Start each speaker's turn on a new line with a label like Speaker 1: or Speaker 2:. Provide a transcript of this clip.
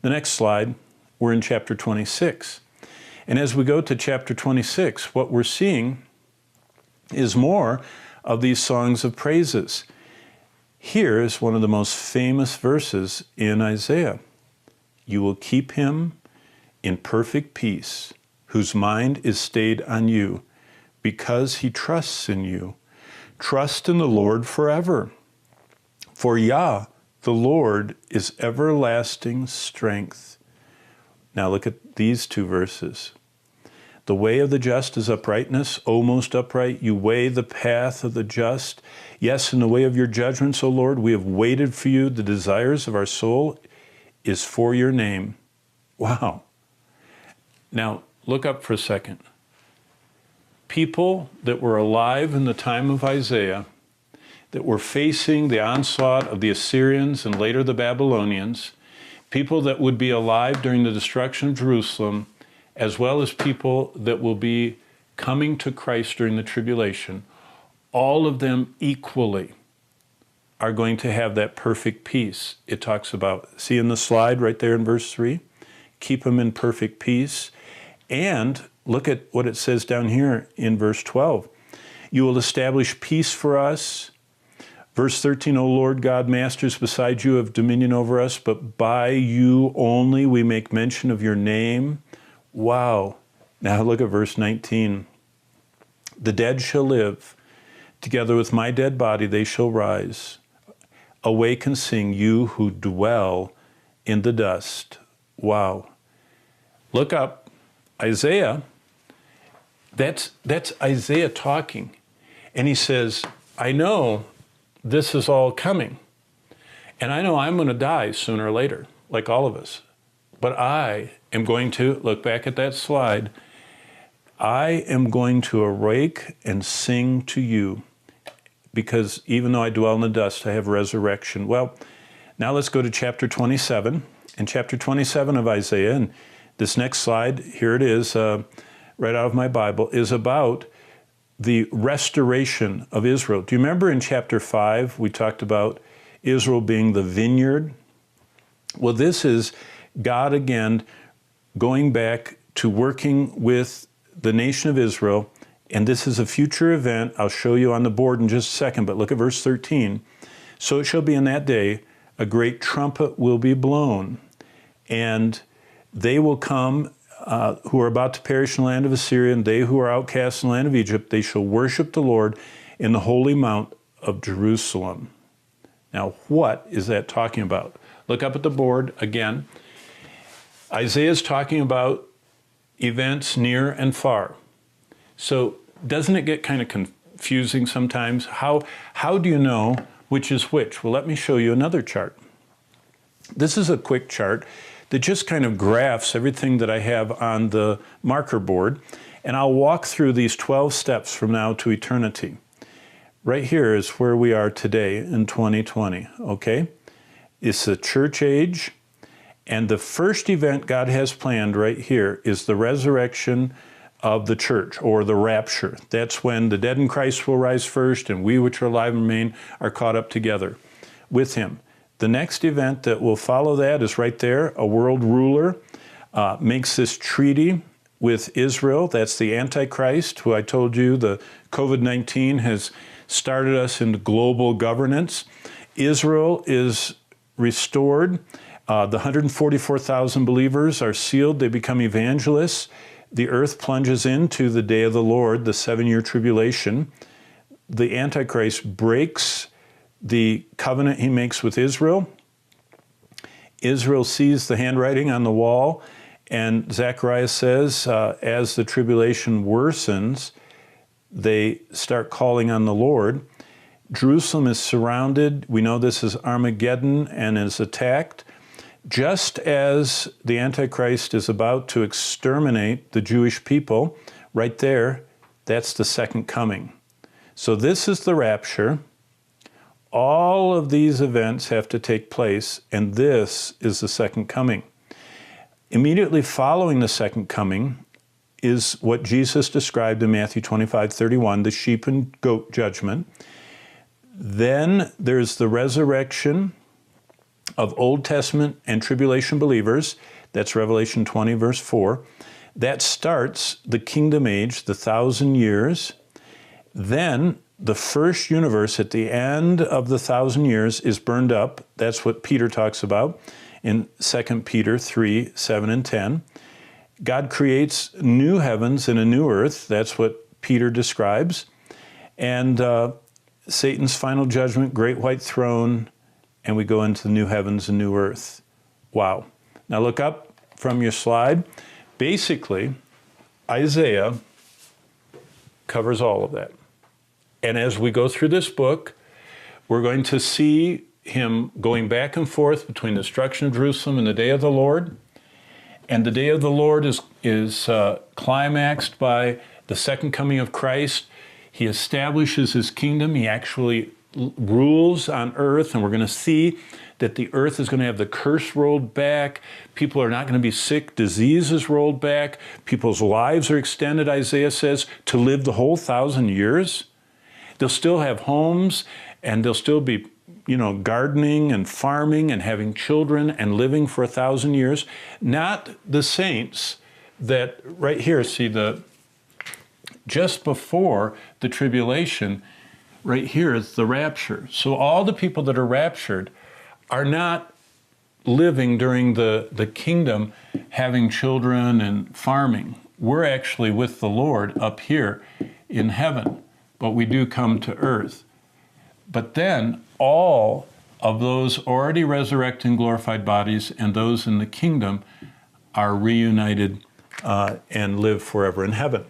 Speaker 1: The next slide, we're in chapter 26. And as we go to chapter 26, what we're seeing is more of these songs of praises. Here is one of the most famous verses in Isaiah. You will keep him in perfect peace, whose mind is stayed on you, because he trusts in you. Trust in the Lord forever. For Yah, the Lord, is everlasting strength. Now look at these two verses. The way of the just is uprightness, O most upright. You weigh the path of the just. Yes, in the way of your judgments, O Lord, we have waited for you. The desires of our soul is for your name. Wow. Now, look up for a second. People that were alive in the time of Isaiah, that were facing the onslaught of the Assyrians and later the Babylonians, people that would be alive during the destruction of Jerusalem, as well as people that will be coming to Christ during the tribulation, all of them equally are going to have that perfect peace. It talks about, see in the slide right there in verse 3, keep them in perfect peace. And look at what it says down here in verse 12. You will establish peace for us. Verse 13, O Lord God, masters beside you have dominion over us, but by you only we make mention of your name. Wow. Now look at verse 19. The dead shall live. Together with my dead body they shall rise. Awake and sing, you who dwell in the dust. Wow. Look up. Isaiah, that's Isaiah talking. And he says, I know this is all coming. And I know I'm going to die sooner or later, like all of us. But I am going to, look back at that slide, I am going to awake and sing to you, because even though I dwell in the dust, I have resurrection. Well, now let's go to chapter 27. In chapter 27 of Isaiah, and this next slide, here it is, right out of my Bible, is about the restoration of Israel. Do you remember in chapter 5, we talked about Israel being the vineyard? Well, this is God again going back to working with the nation of Israel, and this is a future event. I'll show you on the board in just a second, but look at verse 13. So it shall be in that day, a great trumpet will be blown, and they will come who are about to perish in the land of Assyria, and they who are outcast in the land of Egypt, they shall worship the Lord in the holy mount of Jerusalem. Now, what is that talking about? Look up at the board again. Isaiah is talking about events near and far. So doesn't it get kind of confusing sometimes? How do you know which is which? Well, let me show you another chart. This is a quick chart that just kind of graphs everything that I have on the marker board, and I'll walk through these 12 steps from now to eternity. Right here is where we are today in 2020, okay? It's the church age, and the first event God has planned right here is the resurrection of the church, or the rapture. That's when the dead in Christ will rise first, and we which are alive and remain are caught up together with him. The next event that will follow that is right there. A world ruler makes this treaty with Israel. That's the Antichrist, who I told you the COVID-19 has started us into global governance. Israel is restored. The 144,000 believers are sealed. They become evangelists. The earth plunges into the day of the Lord, the 7-year tribulation. The Antichrist breaks the covenant he makes with Israel. Israel sees the handwriting on the wall, and Zechariah says, as the tribulation worsens, they start calling on the Lord. Jerusalem is surrounded. We know this is Armageddon and is attacked. Just as the Antichrist is about to exterminate the Jewish people, right there, that's the second coming. So this is the rapture. All of these events have to take place, and this is the second coming. Immediately following the second coming is what Jesus described in Matthew 25:31, the sheep and goat judgment. Then there's the resurrection of Old Testament and tribulation believers. That's Revelation 20, verse 4. That starts the kingdom age, the 1,000 years. Then the first universe at the end of the 1,000 years is burned up. That's what Peter talks about in 2 Peter 3, 7 and 10. God creates new heavens and a new earth. That's what Peter describes. And Satan's final judgment, great white throne, and we go into the new heavens and new earth. Wow. Now look up from your slide. Basically, Isaiah covers all of that. And as we go through this book, we're going to see him going back and forth between the destruction of Jerusalem and the day of the Lord. And the day of the Lord is climaxed by the second coming of Christ. He establishes his kingdom. He actually rules on earth, and we're going to see that the earth is going to have the curse rolled back. People are not going to be sick. Disease is rolled back. People's lives are extended, Isaiah says, to live the whole 1,000 years. They'll still have homes, and they'll still be, gardening and farming and having children and living for 1,000 years. Not the saints that, right here, see just before the tribulation, right here is the rapture. So all the people that are raptured are not living during the kingdom, having children and farming. We're actually with the Lord up here in heaven, but we do come to earth. But then all of those already resurrected and glorified bodies and those in the kingdom are reunited and live forever in heaven.